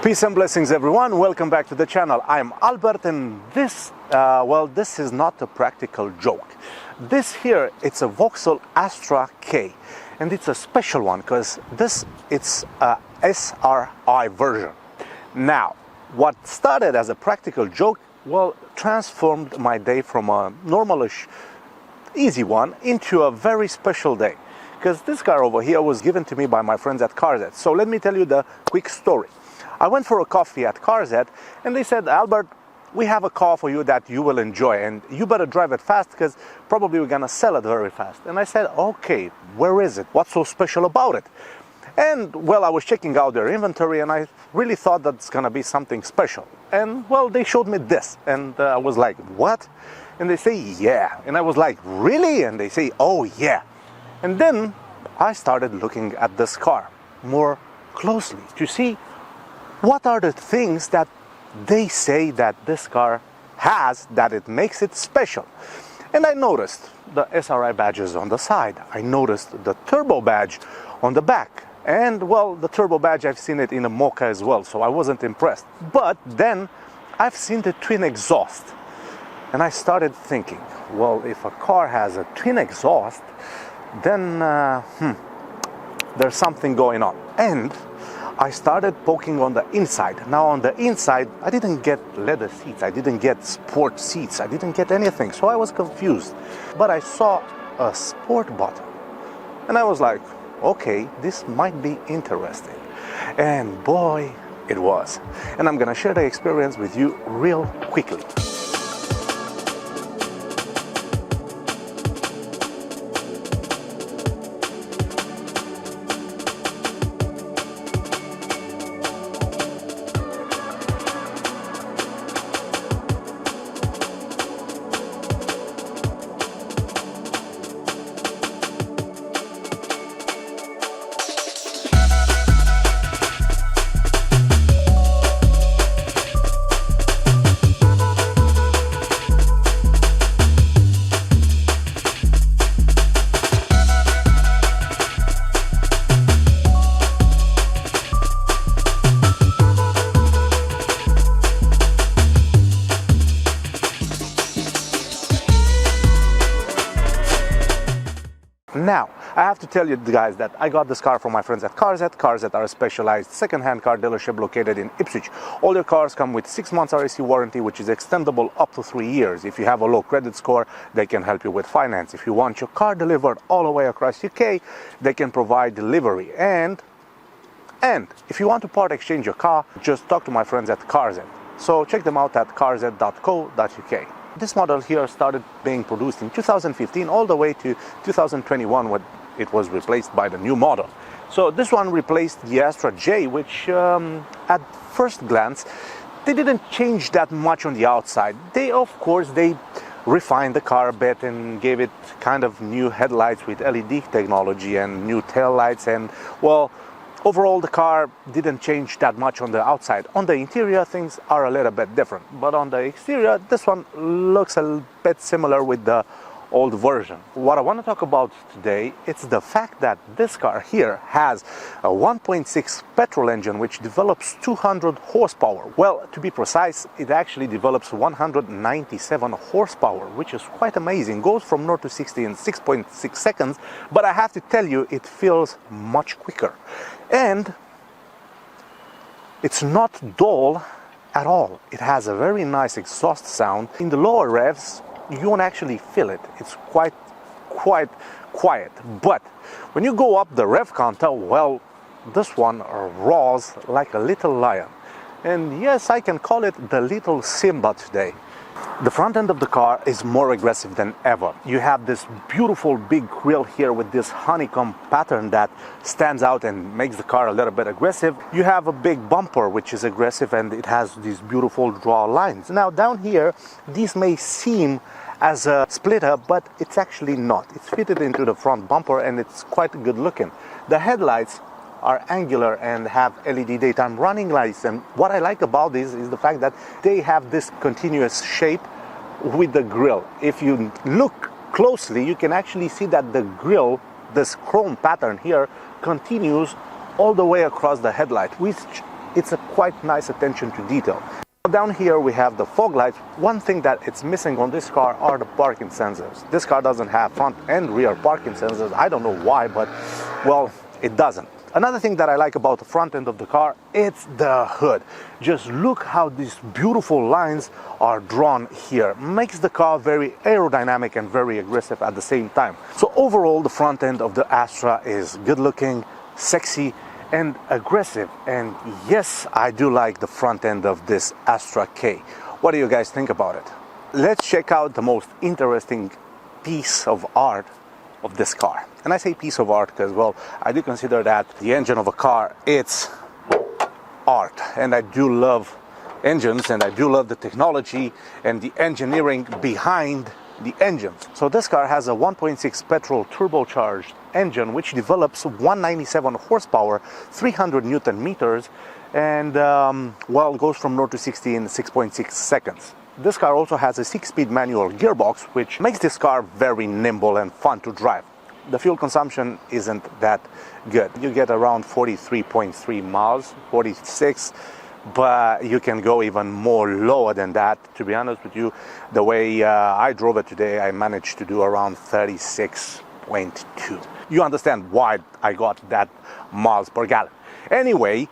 Peace and blessings, everyone. Welcome back to the channel. I'm Albert, and this is not a practical joke. This here, it's a Vauxhall Astra K, and it's a special one because it's a SRI version. Now, what started as a practical joke, transformed my day from a normalish, easy one into a very special day. Because this car over here was given to me by my friends at CarZ. So let me tell you the quick story. I went for a coffee at CarZ, and they said, Albert, we have a car for you that you will enjoy, and you better drive it fast because probably we're gonna sell it very fast. And I said, okay, where is it? What's so special about it? And I was checking out their inventory, and I really thought that's gonna be something special. And they showed me this, and I was like, what? And they say, yeah. And I was like, really? And they say, oh yeah. And then I started looking at this car more closely to see what are the things that they say that this car has that it makes it special. And I noticed the SRI badges on the side. I noticed the turbo badge on the back. And the turbo badge, I've seen it in a Mocha as well, so I wasn't impressed. But then I've seen the twin exhaust. And I started thinking, if a car has a twin exhaust, then there's something going on. And I started poking on the inside. Now on the inside, I didn't get leather seats, I didn't get sport seats, I didn't get anything, so I was confused. But I saw a sport button, and I was like, okay, this might be interesting. And boy, it was. And I'm gonna share the experience with you real quickly. Now, I have to tell you guys that I got this car from my friends at CarZ. CarZ are a specialized second-hand car dealership located in Ipswich. All their cars come with 6 months RAC warranty, which is extendable up to 3 years. If you have a low credit score, they can help you with finance. If you want your car delivered all the way across UK, they can provide delivery. And if you want to part exchange your car, just talk to my friends at CarZ. So check them out at carz.co.uk. This model here started being produced in 2015 all the way to 2021 when it was replaced by the new model. So this one replaced the Astra J, which at first glance, they didn't change that much on the outside. They refined the car a bit and gave it kind of new headlights with LED technology and new taillights, and overall, the car didn't change that much on the outside. On the interior, things are a little bit different. But on the exterior, this one looks a bit similar with the old version. What I want to talk about today, it's the fact that this car here has a 1.6 petrol engine which develops 200 horsepower. Well, to be precise, it actually develops 197 horsepower, which is quite amazing. Goes from 0 to 60 in 6.6 seconds, but I have to tell you, it feels much quicker. And it's not dull at all. It has a very nice exhaust sound. In the lower revs, you won't actually feel it. It's quite quiet. But when you go up the rev counter, this one roars like a little lion. And yes, I can call it the little Simba today. The front end of the car is more aggressive than ever. You have this beautiful big grille here with this honeycomb pattern that stands out and makes the car a little bit aggressive. You have a big bumper which is aggressive, and it has these beautiful draw lines. Now down here, these may seem as a splitter, but it's actually not. It's fitted into the front bumper, and it's quite good looking. The headlights are angular and have LED daytime running lights, and what I like about this is the fact that they have this continuous shape with the grille. If you look closely, you can actually see that the grille, this chrome pattern here, continues all the way across the headlight, which it's a quite nice attention to detail. Down here we have the fog lights. One thing that it's missing on this car are the parking sensors. This car doesn't have front and rear parking sensors. I don't know why, but well, it doesn't. Another thing that I like about the front end of the car, it's the hood. Just look how these beautiful lines are drawn here. Makes the car very aerodynamic and very aggressive at the same time. So overall, the front end of the Astra is good looking, sexy, and aggressive. And yes, I do like the front end of this Astra K. What do you guys think about it? Let's check out the most interesting piece of art of this car. And I say piece of art because, well, I do consider that the engine of a car, it's art. And I do love engines, and I do love the technology and the engineering behind the engines. So this car has a 1.6 petrol turbocharged engine which develops 197 horsepower, 300 Newton meters, and well, goes from 0 to 60 in 6.6 seconds. This car also has a 6-speed manual gearbox, which makes this car very nimble and fun to drive. The fuel consumption isn't that good. You get around 43.3 miles, 46, but you can go even more lower than that. To be honest with you, the way I drove it today, I managed to do around 36.2. You understand why I got that miles per gallon. Anyway,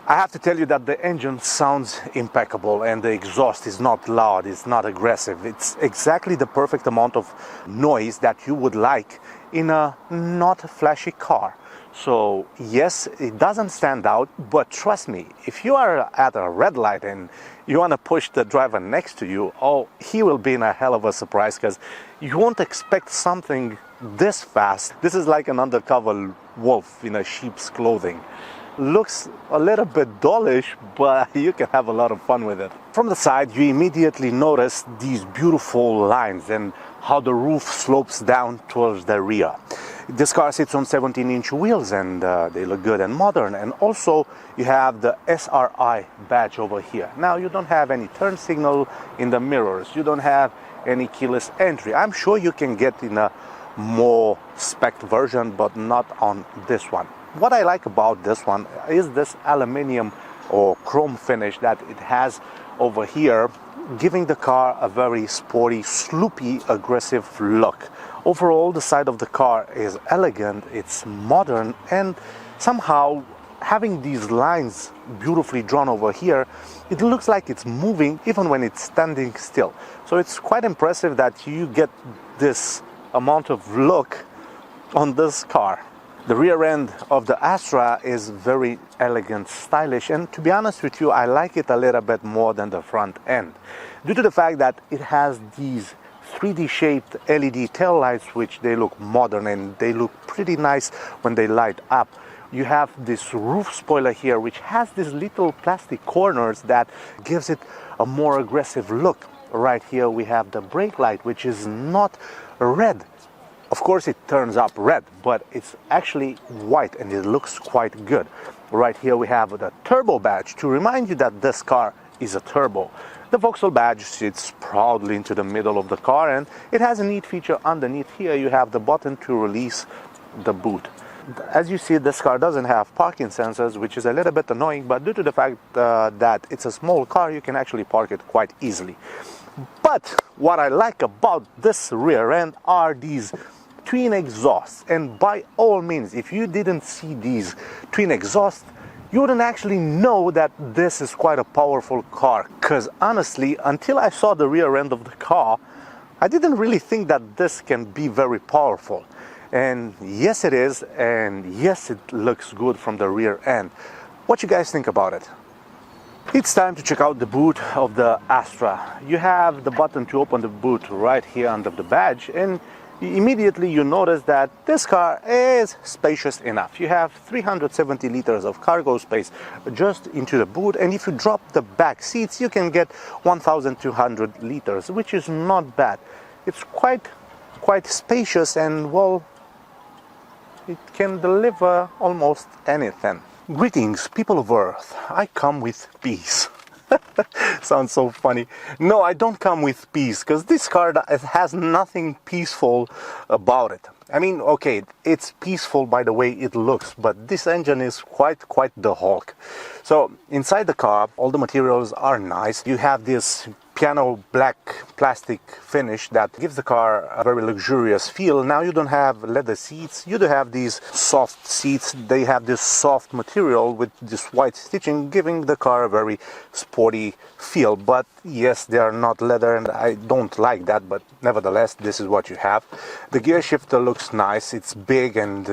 I have to tell you that the engine sounds impeccable, and the exhaust is not loud, it's not aggressive. It's exactly the perfect amount of noise that you would like in a not flashy car. So yes, it doesn't stand out, but trust me, if you are at a red light and you want to push the driver next to you, oh, he will be in a hell of a surprise, because you won't expect something this fast. This is like an undercover wolf in a sheep's clothing. Looks a little bit dullish, but you can have a lot of fun with it. From the side, you immediately notice these beautiful lines and how the roof slopes down towards the rear. This car sits on 17-inch wheels, and they look good and modern. And also you have the SRI badge over here. Now you don't have any turn signal in the mirrors. You don't have any keyless entry. I'm sure you can get in a more spec version, but not on this one. What I like about this one is this aluminum or chrome finish that it has over here, giving the car a very sporty, sloopy, aggressive look. Overall, the side of the car is elegant, it's modern, and somehow having these lines beautifully drawn over here, it looks like it's moving even when it's standing still. So it's quite impressive that you get this amount of look on this car. The rear end of the Astra is very elegant, stylish, and to be honest with you, I like it a little bit more than the front end, due to the fact that it has these 3D shaped LED taillights, which they look modern and they look pretty nice when they light up. You have this roof spoiler here, which has these little plastic corners that gives it a more aggressive look. Right here we have the brake light, which is not red. Of course it turns up red, but it's actually white and it looks quite good. Right here we have the turbo badge to remind you that this car is a turbo. The Vauxhall badge sits proudly into the middle of the car, and it has a neat feature underneath here. You have the button to release the boot. As you see, this car doesn't have parking sensors, which is a little bit annoying, but due to the fact that it's a small car, you can actually park it quite easily. But what I like about this rear end are these twin exhausts, and by all means, if you didn't see these twin exhausts, you wouldn't actually know that this is quite a powerful car, because honestly, until I saw the rear end of the car, I didn't really think that this can be very powerful. And yes it is, and yes it looks good from the rear end. What you guys think about it? It's time to check out the boot of the Astra. You have the button to open the boot right here under the badge, and immediately you notice that this car is spacious enough. You have 370 liters of cargo space just into the boot, and if you drop the back seats, you can get 1,200 liters, which is not bad. It's quite spacious, and well, it can deliver almost anything. Greetings, people of Earth. I come with peace. Sounds so funny. No, I don't come with peace, because this car has nothing peaceful about it. I mean, okay, it's peaceful by the way it looks, but this engine is quite the Hulk. So inside the car, all the materials are nice. You have this piano black plastic finish that gives the car a very luxurious feel. Now you don't have leather seats, you do have these soft seats. They have this soft material with this white stitching, giving the car a very sporty feel. But yes, they are not leather and I don't like that, but nevertheless this is what you have. The gear shifter looks nice, it's big and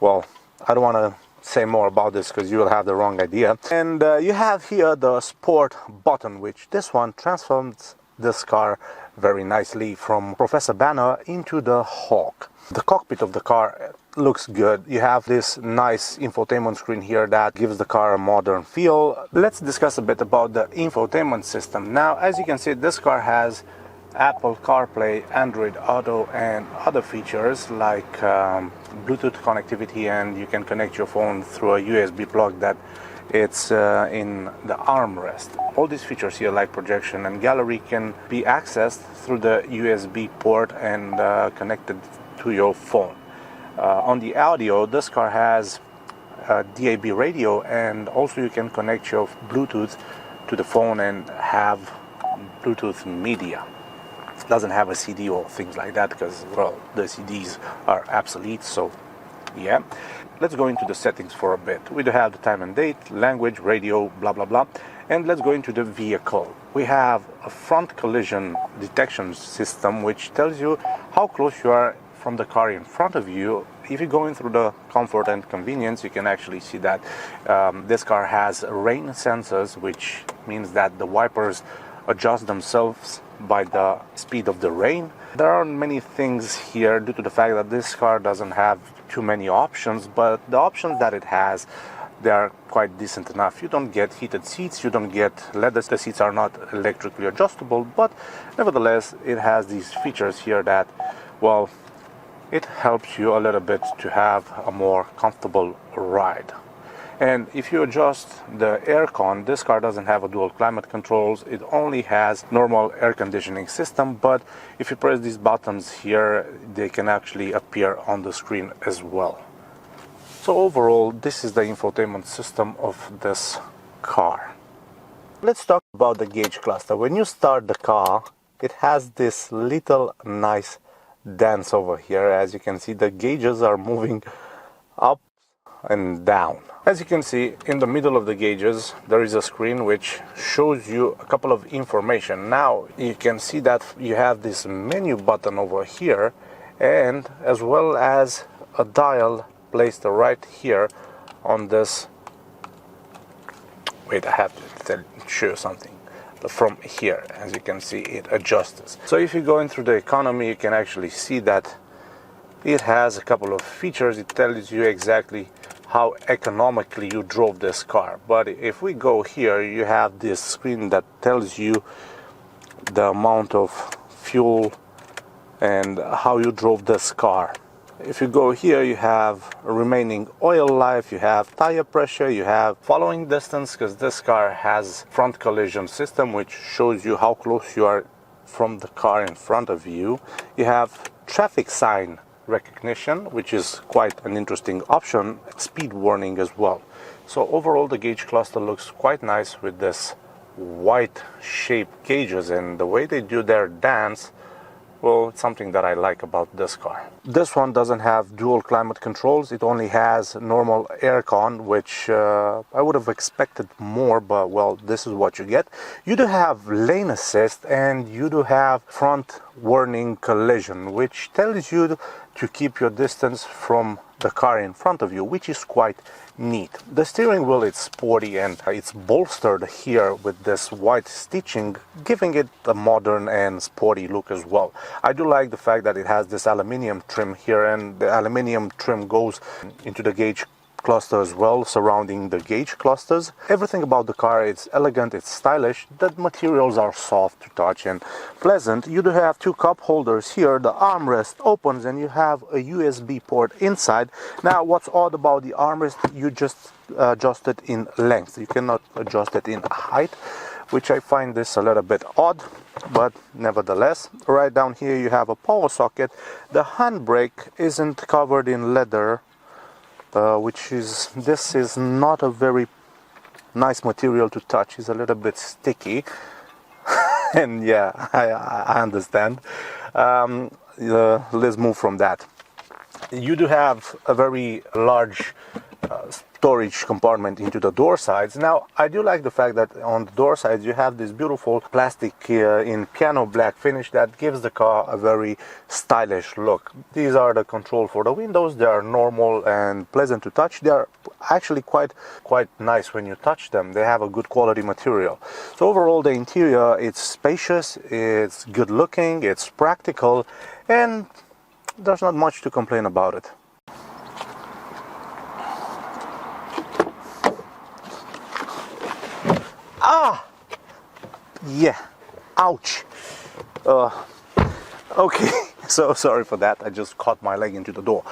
well, I don't want to say more about this because you will have the wrong idea. And you have here the sport button, which this one transforms this car very nicely from Professor Banner into the Hawk. The cockpit of the car looks good. You have this nice infotainment screen here that gives the car a modern feel. Let's discuss a bit about the infotainment system. Now, as you can see, this car has Apple CarPlay, Android Auto and other features like Bluetooth connectivity, and you can connect your phone through a USB plug that it's in the armrest. All these features here like projection and gallery can be accessed through the USB port and connected to your phone. On the audio, this car has a DAB radio, and also you can connect your Bluetooth to the phone and have Bluetooth media. Doesn't have a CD or things like that because, well, the CDs are obsolete. So yeah, let's go into the settings for a bit. We do have the time and date, language, radio, blah blah blah, and let's go into the vehicle. We have a front collision detection system which tells you how close you are from the car in front of you. If you're going through the comfort and convenience, you can actually see that this car has rain sensors, which means that the wipers adjust themselves by the speed of the rain. There aren't many things here due to the fact that this car doesn't have too many options, but the options that it has, they are quite decent enough. You don't get heated seats, you don't get leather. The seats are not electrically adjustable, but nevertheless it has these features here that, well, it helps you a little bit to have a more comfortable ride. And if you adjust the aircon, this car doesn't have a dual climate controls. It only has normal air conditioning system, but if you press these buttons here, they can actually appear on the screen as well. So overall, this is the infotainment system of this car. Let's talk about the gauge cluster. When you start the car, it has this little nice dance over here. As you can see, the gauges are moving up and down. As you can see, in the middle of the gauges there is a screen which shows you a couple of information. Now you can see that you have this menu button over here, and as well as a dial placed right here on this. Wait, I have to show you something. From here, as you can see, it adjusts. So if you're going through the economy, you can actually see that it has a couple of features. It tells you exactly how economically you drove this car. But if we go here, you have this screen that tells you the amount of fuel and how you drove this car. If you go here, you have remaining oil life, you have tire pressure, you have following distance, because this car has front collision system which shows you how close you are from the car in front of you. You have traffic sign recognition, which is quite an interesting option, speed warning as well. So overall the gauge cluster looks quite nice with this white shaped gauges, and the way they do their dance, well, it's something that I like about this car. This one doesn't have dual climate controls. It only has normal aircon, which I would have expected more, but well, this is what you get. You do have lane assist, and you do have front warning collision, which tells you to keep your distance from the car in front of you, which is quite neat. The steering wheel is sporty and it's bolstered here with this white stitching, giving it a modern and sporty look as well. I do like the fact that it has this aluminium trim here, and the aluminium trim goes into the gauge cluster as well, surrounding the gauge clusters. Everything about the car, it's elegant, it's stylish. The materials are soft to touch and pleasant. You do have two cup holders here. The armrest opens and you have a USB port inside. Now what's odd about the armrest, you just adjust it in length. You cannot adjust it in height. which I find this a little bit odd, but nevertheless. Right down here you have a power socket. The handbrake isn't covered in leather, this is not a very nice material to touch. It's a little bit sticky. And yeah, I understand. Let's move from that. You do have a very large storage compartment into the door sides. Now, I do like the fact that on the door sides you have this beautiful plastic in piano black finish that gives the car a very stylish look. These are the control for the windows. They are normal and pleasant to touch. They are actually quite nice when you touch them. They have a good quality material. So overall, the interior, it's spacious, it's good looking, it's practical, and there's not much to complain about it. Yeah, ouch. Okay, so sorry for that. I just caught my leg into the door.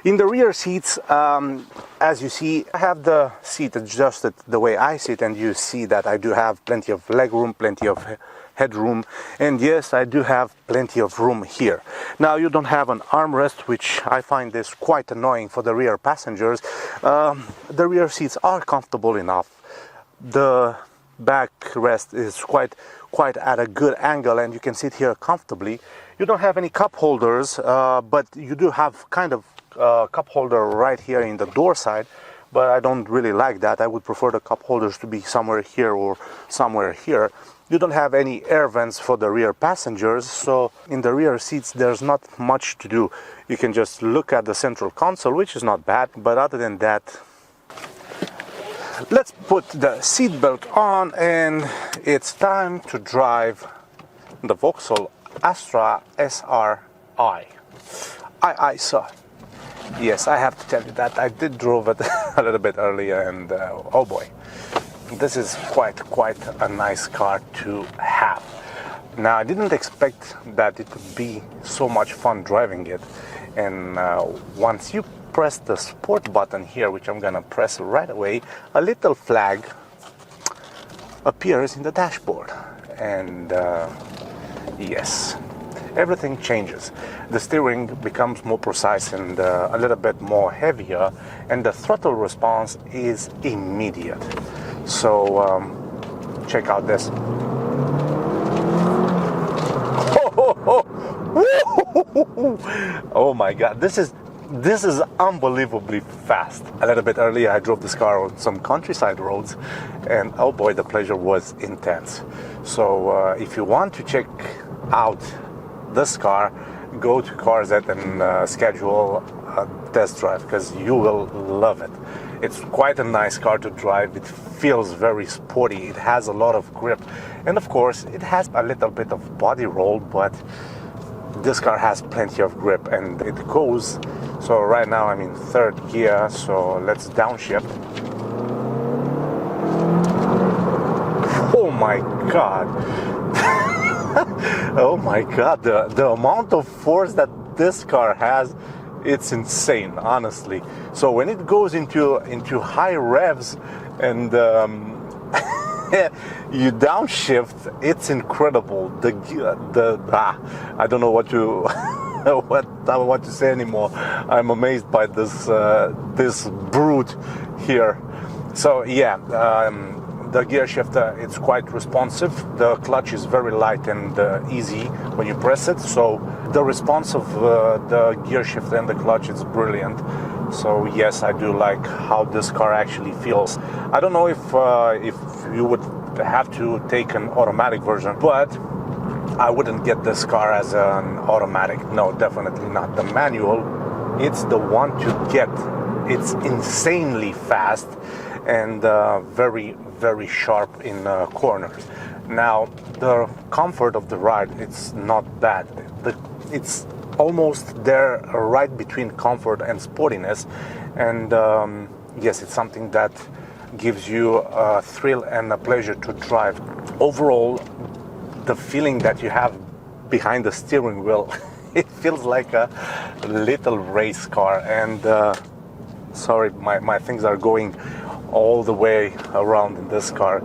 In the rear seats, as you see, I have the seat adjusted the way I sit, and you see that I do have plenty of leg room, plenty of headroom, and yes, I do have plenty of room here. Now, you don't have an armrest, which I find this quite annoying for the rear passengers. The rear seats are comfortable enough. The backrest is quite at a good angle, and you can sit here comfortably. You don't have any cup holders, but you do have kind of cup holder right here in the door side, but I don't really like that. I would prefer the cup holders to be somewhere here or somewhere here. You don't have any air vents for the rear passengers, so in the rear seats there's not much to do. You can just look at the central console, which is not bad, but other than that, let's put the seatbelt on, and it's time to drive the Vauxhall Astra Sri. Sir. Yes, I have to tell you that I did drove it a little bit earlier, and oh boy, this is quite a nice car to have. Now, I didn't expect that it would be so much fun driving it, and once you press the sport button here, which I'm gonna press right away, a little flag appears in the dashboard, and yes, everything changes. The steering becomes more precise and a little bit more heavier, and the throttle response is immediate. So check out this. Oh my God, this is unbelievably fast. A little bit earlier I drove this car on some countryside roads, and oh boy, the pleasure was intense. So if you want to check out this car, go to CarZ and schedule a test drive, because you will love it. It's quite a nice car to drive. It feels very sporty. It has a lot of grip, and of course it has a little bit of body roll, but this car has plenty of grip, and it goes. So right now I'm in third gear, so let's downshift. Oh my God. Oh my God, the amount of force that this car has, it's insane, honestly. So when it goes into high revs and you downshift, it's incredible. I don't know what to what I want to say anymore. I'm amazed by this brute here. So yeah, the gear shifter, it's quite responsive. The clutch is very light and easy when you press it. So the response of the gear shifter and the clutch is brilliant. So yes, I do like how this car actually feels. I don't know if you would have to take an automatic version, but I wouldn't get this car as an automatic. No, definitely not. The manual, it's the one to get. It's insanely fast and very sharp in corners. Now, the comfort of the ride, it's not bad. It's almost there, right between comfort and sportiness, and yes, it's something that gives you a thrill and a pleasure to drive. Overall, the feeling that you have behind the steering wheel, it feels like a little race car. And sorry, my things are going all the way around in this car.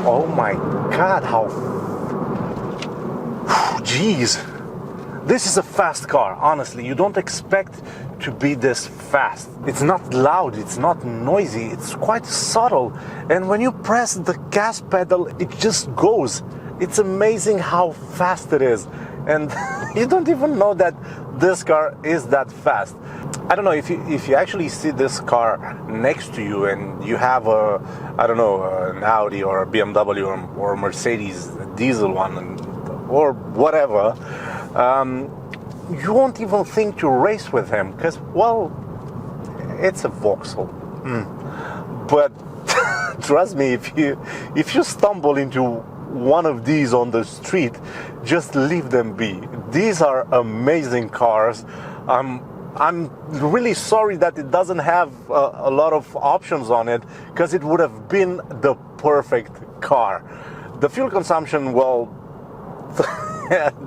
Oh my God, how... Jeez. This is a fast car, honestly. You don't expect to be this fast. It's not loud, it's not noisy, it's quite subtle. And when you press the gas pedal, it just goes. It's amazing how fast it is. And you don't even know that this car is that fast. I don't know, if you actually see this car next to you and you have a, I don't know, an Audi or a BMW or a Mercedes a diesel one or whatever, you won't even think to race with him because, well, it's a Vauxhall. But trust me, if you stumble into one of these on the street, just leave them be. These are amazing cars. I'm really sorry that it doesn't have a lot of options on it, because it would have been the perfect car. The fuel consumption, well,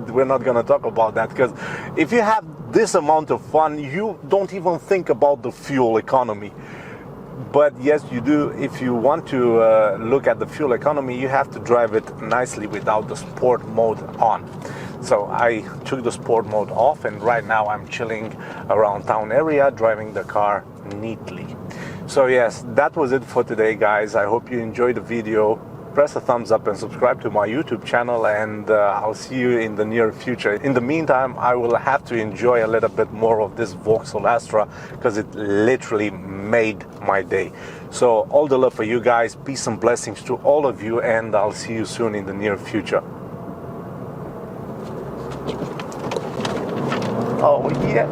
we're not going to talk about that, because if you have this amount of fun, you don't even think about the fuel economy. But yes, you do. If you want to look at the fuel economy, you have to drive it nicely without the sport mode on. So I took the sport mode off, and right now I'm chilling around town area, driving the car neatly. So yes, that was it for today, guys. I hope you enjoyed the video. Press a thumbs up and subscribe to my YouTube channel, and I'll see you in the near future. In the meantime, I will have to enjoy a little bit more of this Vauxhall Astra, because it literally made my day. So all the love for you guys, peace and blessings to all of you, and I'll see you soon in the near future. Oh yeah.